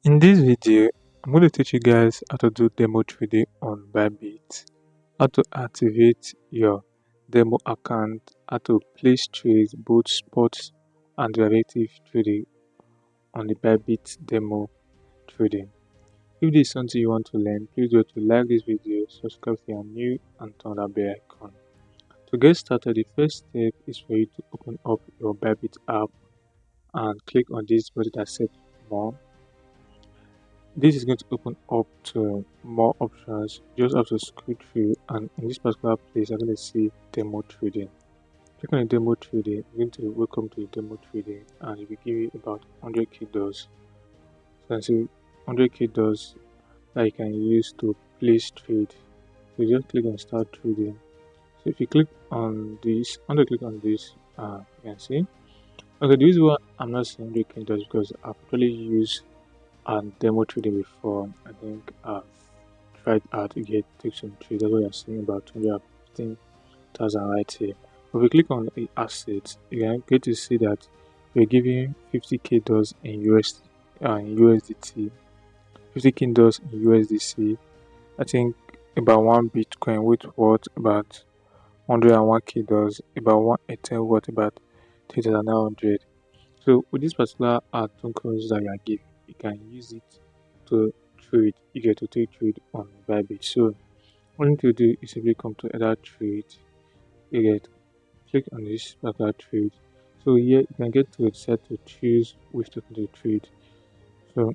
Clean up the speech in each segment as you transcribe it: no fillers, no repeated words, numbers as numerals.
In this video, I'm going to teach you guys how to do demo trading on Bybit, how to activate your demo account, how to place trades, both spot and derivative trading on the Bybit demo trading. If this is something you want to learn, please do to like this video, subscribe if you are new, and turn on the bell icon. To get started, the first step is for you to open up your Bybit app and click on this button that says more. This is going to open up to more options. You just have to scroll through, and in this particular place you're going to see demo trading. Click on demo trading. You're going to welcome to demo trading, and it will give you about 100k dollars. So you can see 100k dollars that you can use to place trade. So you just click on start trading. So if you click on this, click on this, you can see. Okay, the reason why I'm not saying 100k dollars because I've actually used and demo trading before. I think I've tried out to take some trades. That's what you're seeing about 215,000 right here. But if we click on the assets, you can get to see that we're giving 50k dollars in USDT, 50k dollars in USDC. I think about one Bitcoin worth about 101k dollars, about one Ether worth about 3,900. So with this particular tokens that you are given, you can use it to trade. You get to take trade on Bybit. So what you need to do is simply come to other trade. You get click on this particular trade. So here you can get to set to choose which token to trade. So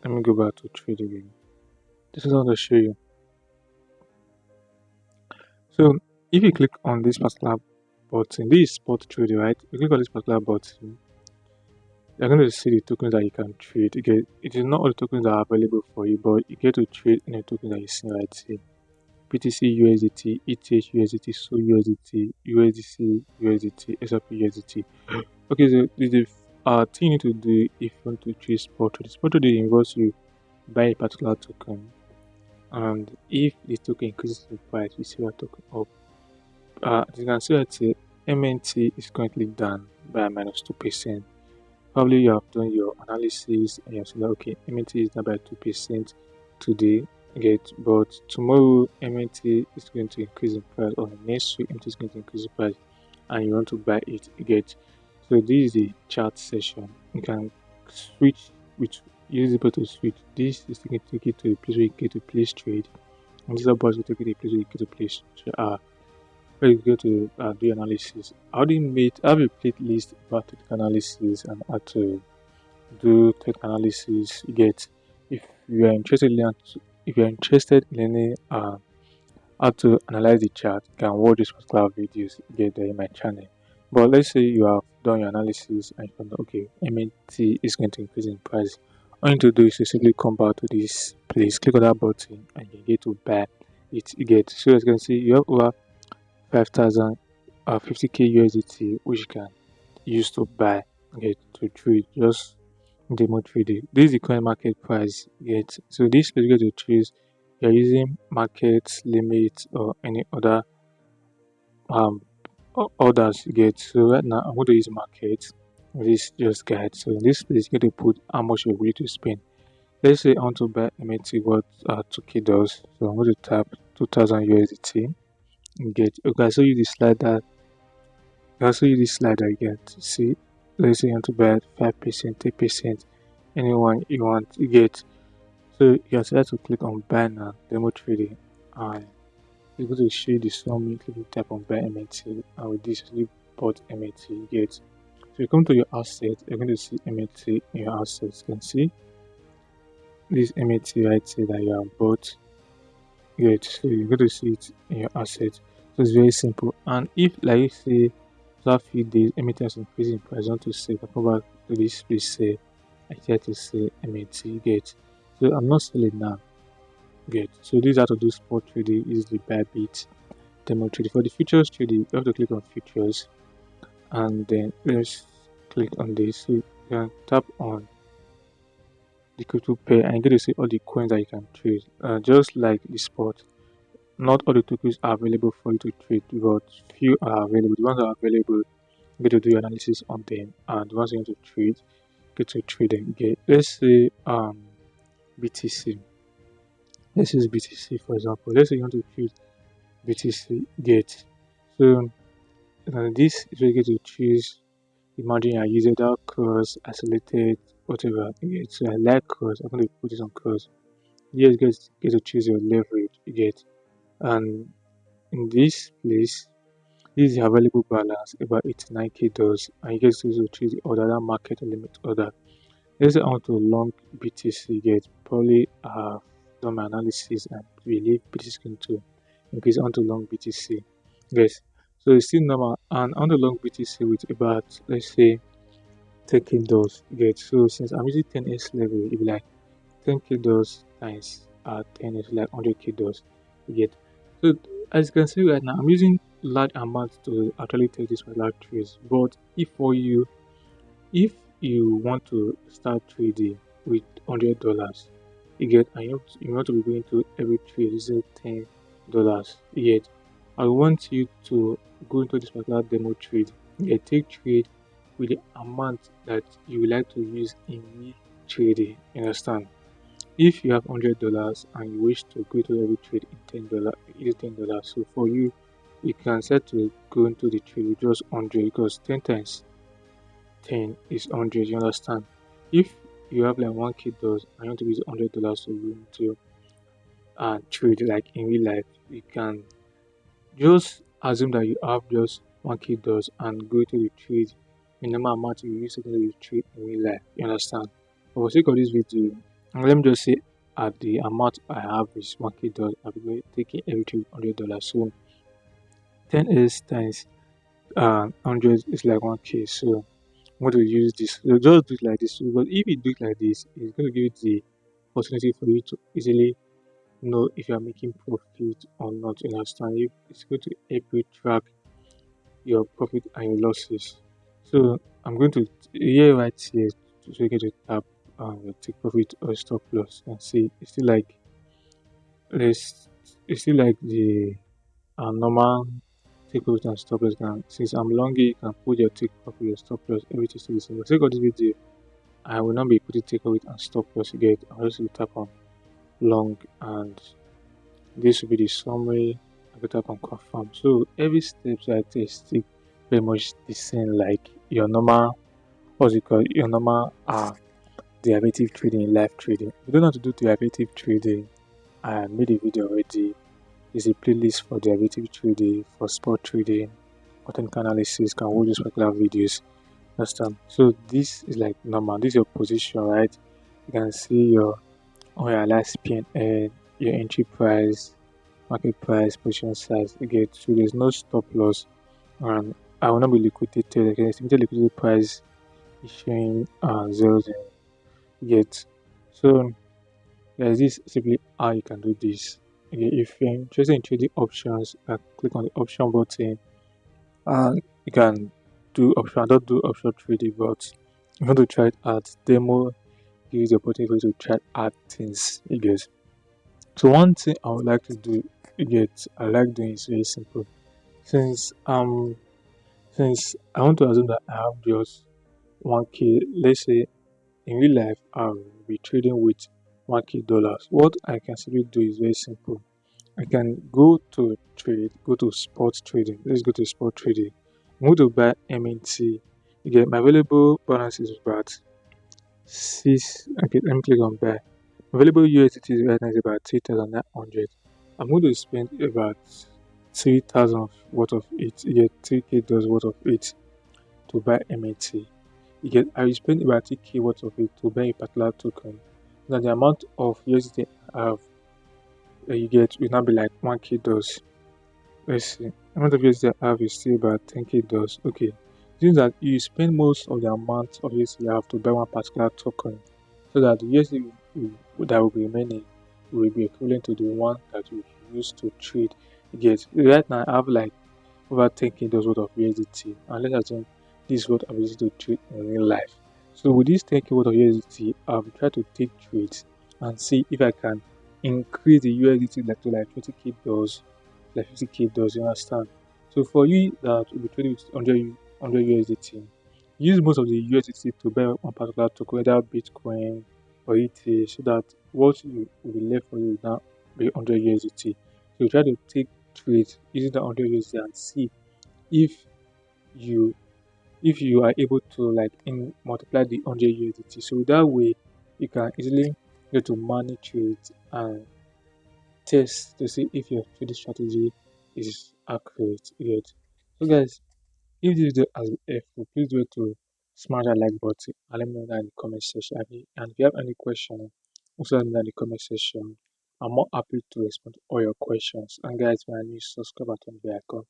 let me go back to trade again. This is how to show you. So if you click on this particular button, this is spot trading, right? You click on this particular button, you're going to see the tokens that you can trade. It is not all the tokens that are available for you, but you get to trade any token that you see right here. BTC USDT, ETH USDT, SO USDT, USDC USDT, SRP USDT. Okay, so the thing you need to do if you want to trade spot trade. Spot trade involves you buy a particular token, and if the token increases in price, you see that token up. As you can see right here, MNT is currently down by -2%. Probably you have done your analysis and you have said, okay, MNT is down by 2% today, but tomorrow MNT is going to increase in price, or next week MNT is going to increase in price, and you want to buy it, So this is the chart session. You can switch with use it to switch. This is going to take you to the place where you get to place trade, and this about to take you to the place where you get to place where you go to do analysis. How do you make have a playlist about technical analysis and how to do technical analysis? If you are interested in learning how to analyze the chart, you can watch this particular videos get there in my channel. But let's say you have done your analysis and you know, okay, MNT is going to increase in price. All you need to do is to simply come back to this place, click on that button, and you get to buy it. So as you can see, you have over 5,000 50k USDT, which you can use to buy, to trade, just demo trading. This is the current market price, so this is going to choose you're using market limit or any other orders so right now I'm going to use market. This just guide. So in this place you're going to put how much you're willing to spend. Let's say I want to buy MNT worth 2k dollars, so I'm going to tap 2000 USDT. Okay, so you the slider. Also use this slider again to see. Let's say you want to buy 5%, 10%, anyone you want to get. So you can select to click on buy now, demo trading, and it's going to show you the summary. Click on type on buy MNT, and with this you bought MNT, So you come to your asset, you're going to see MNT in your assets. You can see this MNT right here that you have bought. So you're going to see it in your asset. So it's very simple. And if, like, say after a few days MNT has increased in price, I want to say, I come back to this place, say I try to say MNT, so I'm not selling now, so this is how to do spot trading. Is the Bybit demo trading. For the futures trading, you have to click on futures, and then let's click on this. So you can tap on the crypto pair and you get to see all the coins that you can trade, just like the spot. Not all the tokens are available for you to trade, but few are available. The ones that are available, you get to do your analysis on them, and the ones you want to trade, get to trade them. Let's say BTC. Let's use BTC for example. Let's say you want to choose BTC get. So this is where you get to choose. Imagine you're using that cross, isolated, whatever. You get. So I like cross. I'm going to put this on cross. You get to choose your leverage. You get. And in this place, this is the available balance about 89k dollars, and you get to also choose the order, that market limit order. Let's say I want to long BTC get. Probably done my analysis and believe BTC is going to increase onto long BTC. Yes. So it's still normal, and on the long BTC with about, let's say, 10k dollars get. So since I'm using 10x level, it be like 10k dollars times 10 is like 100k dollars you get. So as you can see right now, I'm using large amounts to actually take this particular trades. But if you want to start trading with $100, you get, and you want to be going to every trade using $10, you get. I want you to go into this particular demo trade. You get, take trade with the amount that you would like to use in me trading. You understand? If you have $100 and you wish to go to every trade in $10, so for you, you can set to go into the trade with just 100 because 10 times 10 is 100. You understand? If you have like 1k dollars and you want to use $100 to go into trade like in real life, you can just assume that you have just 1k dollars and go to the trade minimum amount you use to go to the trade in real life. You understand? But for the sake of this video, let me just say at the amount I have is 1k dollars, I'll be taking every trade $100. So 10 is times 100 is like 1k. So I'm going to use this. So just do it like this. But if you do it like this, it's going to give you the opportunity for you to easily know if you are making profit or not. You understand? It's going to help you track your profit and your losses. So I'm going to here right here so you get to tap your take profit or stop loss and see let's it's still like the normal take profit and stop loss. Since I'm long, you can put your take profit, your stop loss, everything still the same. For the sake of this video, I will not be putting take profit and stop loss again. I'll just tap on long, and this will be the summary. I tap on confirm. So every step I take is still very much the same like your normal, what's it called, your normal derivative trading, live trading. If you don't know how to do derivative trading, I made a video already. There's a playlist for derivative trading, for spot trading, content analysis, can watch those particular videos. Understand? So this is like normal. This is your position, right? You can see your unrealized PNL, your entry price, market price, position size. Again, so there's no stop loss, and I will not be liquidated. Okay, estimated liquidity price is showing 0 yet. So there's this simply how you can do this. Okay, if you're interested in trading options, click on the option button and you can do option. I don't do option trading, but if you want to try it at demo, use the opportunity for you to try out things. You get. So one thing I would like to do, I like doing is very simple. Since I want to assume that I have just 1k, let's say in real life I'll be trading with 1k dollars. What I can simply do is very simple. I can go to trade, go to spot trading. Let's go to spot trading. I'm going to buy MNT. You get my available balance is about 6. Okay, let me click on buy. Available USDT right now is about 3,900. I'm going to spend about 3,000 worth of it. You get 3k dollars worth of it to buy MNT. You get, I will spend about 3k worth of it to buy a particular token. Now the amount of USDT I have you get will not be like 1k dollars. Let's see. The amount of USDT I have is still about 10k dollars. Okay. Means that you spend most of the amount of USDT you have to buy one particular token, so that the USDT that will be remaining will be equivalent to the one that you use to trade. You get, right now I have like over 10k dollars worth of USDT, and let's assume this is what I'm using to trade in real life. So with this 10k worth of USDT, I'll try to take trades and see if I can increase the USDT like to like 20k dollars, like 50k dollars. You understand? So for you that will be trading with 100 USDT, use most of the USDT to buy one particular token, whether Bitcoin or ETH, so that what you will be left for you now be 100 USDT. So try to take trades using the 100 USDT and see if you are able to like in multiply the 100 USDT. So that way you can easily get to manage trades and test to see if your trading strategy is accurate yet. So guys, if this video has been helpful, please do it to smash that like button and let me know that in the comment section. And if you have any question, also let me know in the comment section. I'm more happy to respond to all your questions. And guys, when I new subscribe button the icon,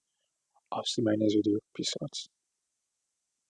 I'll see my next video. Peace out.